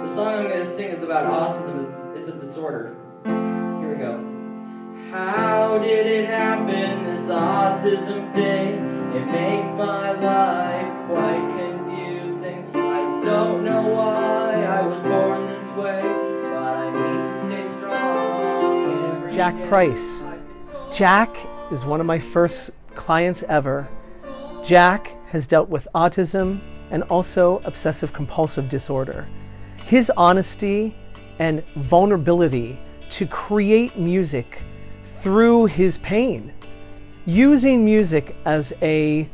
The song I'm going to sing is about autism. It's a disorder. Here we go. How did it happen, this autism thing? It makes my life quite confusing. I don't know why I was born this way, but I need to stay strong every Jack day. Price. Jack is one of my first clients ever. Jack has dealt with autism and also obsessive compulsive disorder. His honesty and vulnerability to create music through his pain, using music as a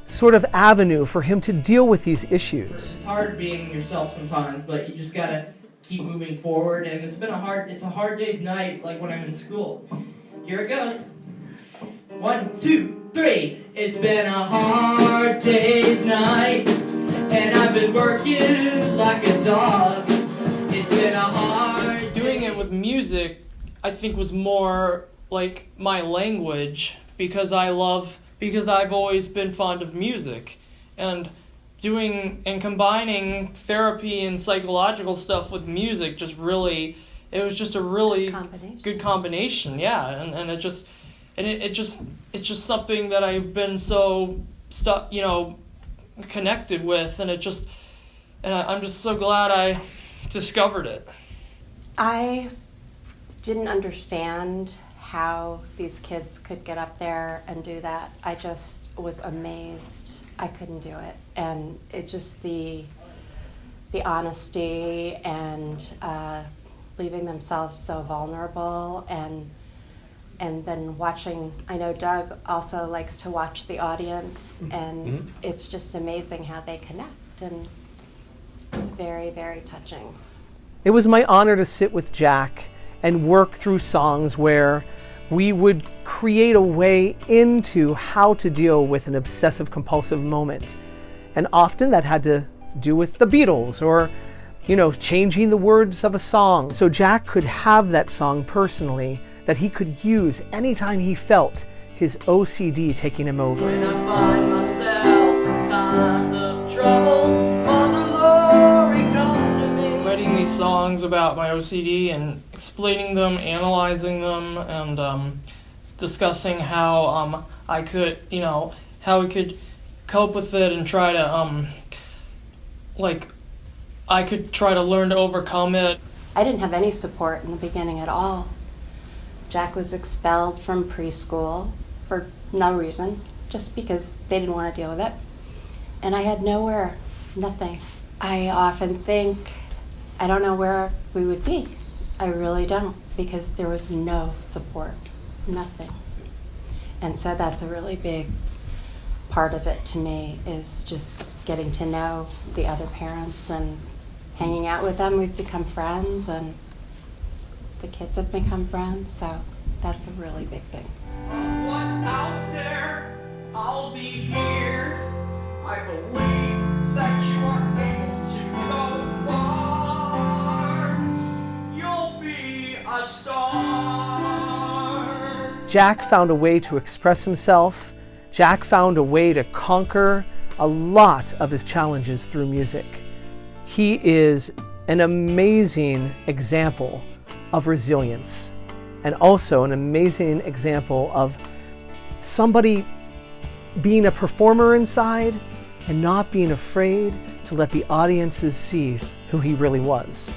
sort of avenue for him to deal with these issues. It's hard being yourself sometimes, but you just gotta keep moving forward, and it's a hard day's night, like when I'm in school. Here it goes. 1, 2, 3. It's been a hard day's night, and I've been working like a dog. It's been a hard... Doing it with music, I think, was more like my language, because I've always been fond of music, and combining therapy and psychological stuff with music it was just a really good combination. Yeah, and it's just something that I've been so connected with, and I'm just so glad I discovered it. I didn't understand how these kids could get up there and do that. I just was amazed. I couldn't do it. And it just the honesty and leaving themselves so vulnerable, and then watching, I know Doug also likes to watch the audience, and it's just amazing how they connect, and it's very, very touching. It was my honor to sit with Jack and work through songs where we would create a way into how to deal with an obsessive compulsive moment. And often that had to do with the Beatles or, changing the words of a song. So Jack could have that song personally that he could use anytime he felt his OCD taking him over. When I find myself in times of trouble, Mother Glory comes to me. Writing these songs about my OCD and explaining them, analyzing them, and discussing how I could, how we could cope with it and try to, I could try to learn to overcome it. I didn't have any support in the beginning at all. Jack was expelled from preschool for no reason, just because they didn't want to deal with it. And I had nowhere, nothing. I often think, I don't know where we would be. I really don't, because there was no support, nothing. And so that's a really big part of it to me, is just getting to know the other parents and hanging out with them. We've become friends, and the kids have become friends, so that's a really big thing. What's out there, I'll be here. I believe that you are able to go far. You'll be a star. Jack found a way to express himself. Jack found a way to conquer a lot of his challenges through music. He is an amazing example of resilience, and also an amazing example of somebody being a performer inside and not being afraid to let the audiences see who he really was.